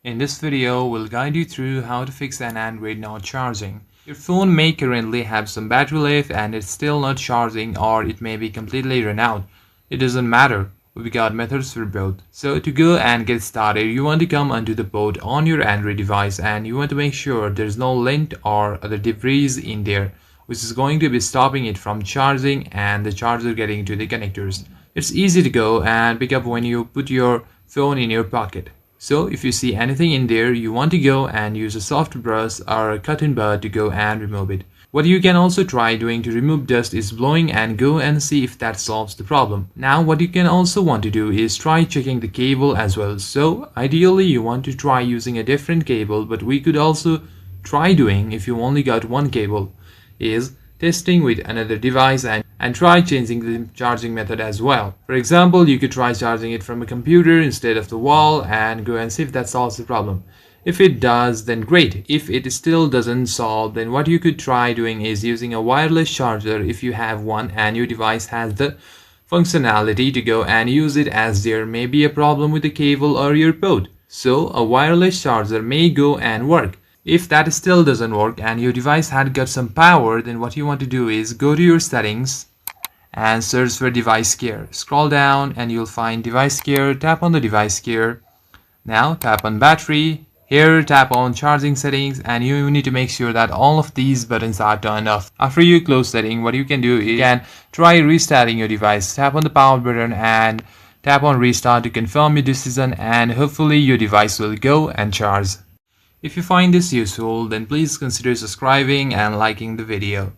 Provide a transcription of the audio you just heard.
In this video, we'll guide you through how to fix an Android not charging. Your phone may currently have some battery life and it's still not charging, or it may be completely run out. It doesn't matter. We got methods for both. So to go and get started, you want to come onto the port on your Android device and you want to make sure there's no lint or other debris in there, which is going to be stopping it from charging and the charger getting to the connectors. It's easy to go and pick up when you put your phone in your pocket. So if you see anything in there, you want to go and use a soft brush or a cotton bud to go and remove it. What you can also try doing to remove dust is blowing and go and see if that solves the problem. Now what you can also want to do is try checking the cable as well. So ideally you want to try using a different cable, but we could also try doing, if you only got one cable, is testing with another device and try changing the charging method as well. For example, you could try charging it from a computer instead of the wall and go and see if that solves the problem. If it does, then great. If it still doesn't solve, then what you could try doing is using a wireless charger if you have one and your device has the functionality to go and use it, as there may be a problem with the cable or your port. So a wireless charger may go and work. If that still doesn't work and your device had got some power, then what you want to do is go to your settings and search for device care. Scroll down and you'll find device care. Tap on the device care. Now tap on battery. Here tap on charging settings and you need to make sure that all of these buttons are turned off. After you close setting, what you can do is you can try restarting your device. Tap on the power button and tap on restart to confirm your decision, and hopefully your device will go and charge. If you find this useful, then please consider subscribing and liking the video.